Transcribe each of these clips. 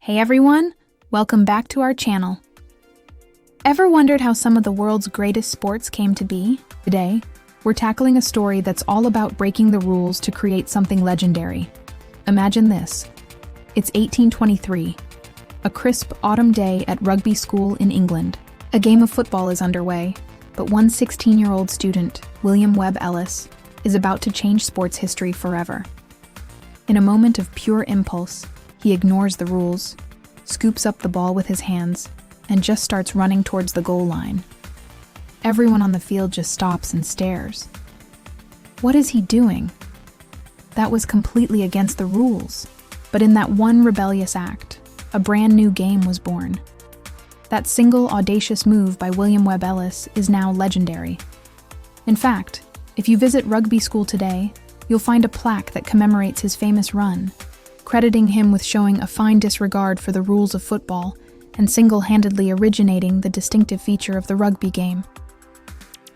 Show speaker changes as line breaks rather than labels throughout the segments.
Hey everyone, welcome back to our channel. Ever wondered how some of the world's greatest sports came to be? Today, we're tackling a story that's all about breaking the rules to create something legendary. Imagine this. It's 1823, a crisp autumn day at Rugby School in England. A game of football is underway, but one 16-year-old student, William Webb Ellis, is about to change sports history forever. In a moment of pure impulse, he ignores the rules, scoops up the ball with his hands, and just starts running towards the goal line. Everyone on the field just stops and stares. What is he doing? That was completely against the rules. But in that one rebellious act, a brand new game was born. That single audacious move by William Webb Ellis is now legendary. In fact, if you visit Rugby School today, you'll find a plaque that commemorates his famous run, crediting him with showing a fine disregard for the rules of football and single-handedly originating the distinctive feature of the rugby game.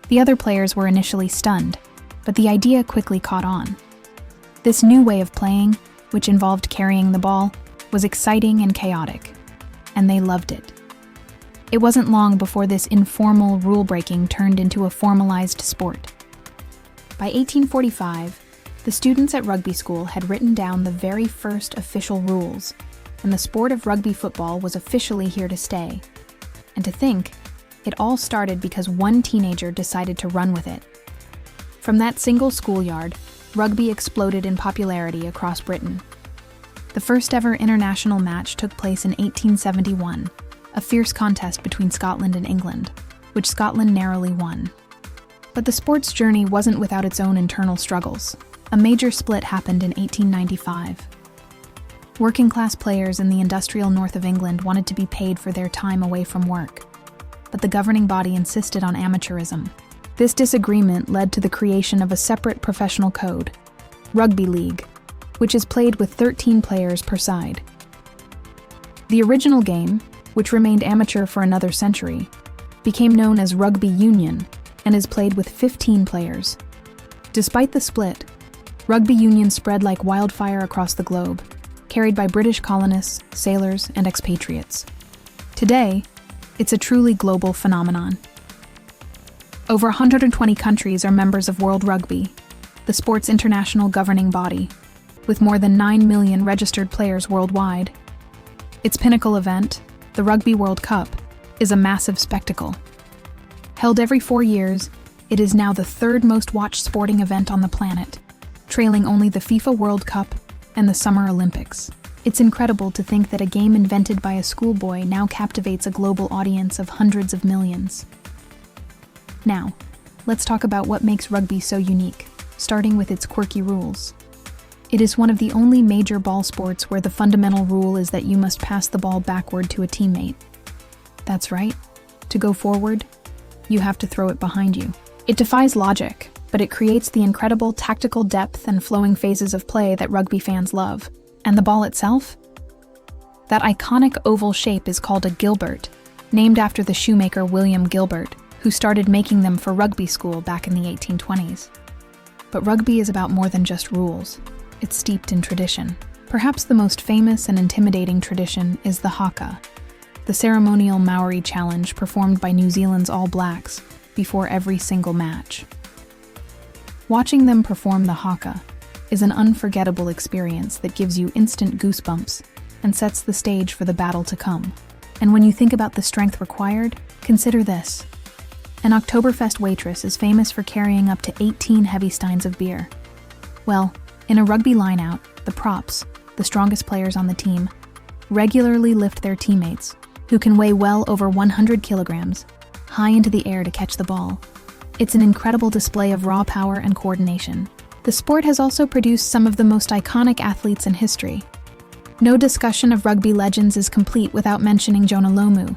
The other players were initially stunned, but the idea quickly caught on. This new way of playing, which involved carrying the ball, was exciting and chaotic, and they loved it. It wasn't long before this informal rule-breaking turned into a formalized sport. By 1845, the students at Rugby School had written down the very first official rules, and the sport of rugby football was officially here to stay. And to think, it all started because one teenager decided to run with it. From that single schoolyard, rugby exploded in popularity across Britain. The first ever international match took place in 1871, a fierce contest between Scotland and England, which Scotland narrowly won. But the sport's journey wasn't without its own internal struggles. A major split happened in 1895. Working-class players in the industrial north of England wanted to be paid for their time away from work, but the governing body insisted on amateurism. This disagreement led to the creation of a separate professional code, Rugby League, which is played with 13 players per side. The original game, which remained amateur for another century, became known as Rugby Union and is played with 15 players. Despite the split, Rugby Union spread like wildfire across the globe, carried by British colonists, sailors, and expatriates. Today, it's a truly global phenomenon. Over 120 countries are members of World Rugby, the sport's international governing body, with more than 9 million registered players worldwide. Its pinnacle event, the Rugby World Cup, is a massive spectacle. Held every 4 years, it is now the third most watched sporting event on the planet, trailing only the FIFA World Cup and the Summer Olympics. It's incredible to think that a game invented by a schoolboy now captivates a global audience of hundreds of millions. Now, let's talk about what makes rugby so unique, starting with its quirky rules. It is one of the only major ball sports where the fundamental rule is that you must pass the ball backward to a teammate. That's right. To go forward, you have to throw it behind you. It defies logic, but it creates the incredible tactical depth and flowing phases of play that rugby fans love. And the ball itself? That iconic oval shape is called a Gilbert, named after the shoemaker William Gilbert, who started making them for Rugby School back in the 1820s. But rugby is about more than just rules. It's steeped in tradition. Perhaps the most famous and intimidating tradition is the Haka, the ceremonial Maori challenge performed by New Zealand's All Blacks before every single match. Watching them perform the Haka is an unforgettable experience that gives you instant goosebumps and sets the stage for the battle to come. And when you think about the strength required, consider this. An Oktoberfest waitress is famous for carrying up to 18 heavy steins of beer. Well, in a rugby lineout, the props, the strongest players on the team, regularly lift their teammates, who can weigh well over 100 kilograms, high into the air to catch the ball. It's an incredible display of raw power and coordination. The sport has also produced some of the most iconic athletes in history. No discussion of rugby legends is complete without mentioning Jonah Lomu.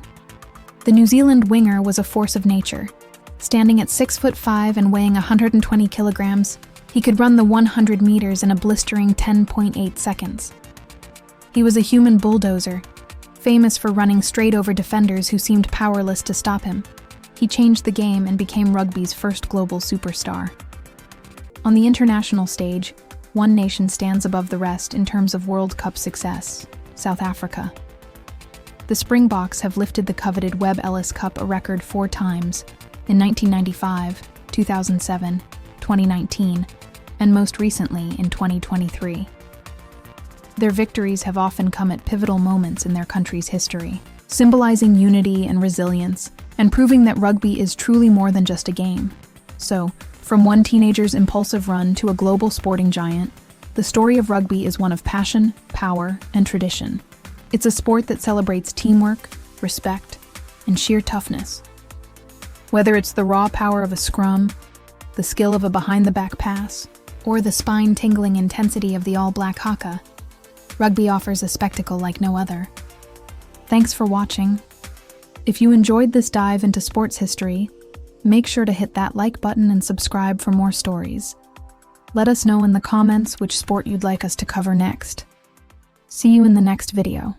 The New Zealand winger was a force of nature. Standing at 6'5" and weighing 120 kilograms, he could run the 100 meters in a blistering 10.8 seconds. He was a human bulldozer, famous for running straight over defenders who seemed powerless to stop him. He changed the game and became rugby's first global superstar. On the international stage, one nation stands above the rest in terms of World Cup success: South Africa. The Springboks have lifted the coveted Webb Ellis Cup a record 4 times, in 1995, 2007, 2019, and most recently in 2023. Their victories have often come at pivotal moments in their country's history, symbolizing unity and resilience, and proving that rugby is truly more than just a game. So, from one teenager's impulsive run to a global sporting giant, the story of rugby is one of passion, power, and tradition. It's a sport that celebrates teamwork, respect, and sheer toughness. Whether it's the raw power of a scrum, the skill of a behind-the-back pass, or the spine-tingling intensity of the all-black Haka, rugby offers a spectacle like no other. Thanks for watching. If you enjoyed this dive into sports history, make sure to hit that like button and subscribe for more stories. Let us know in the comments which sport you'd like us to cover next. See you in the next video.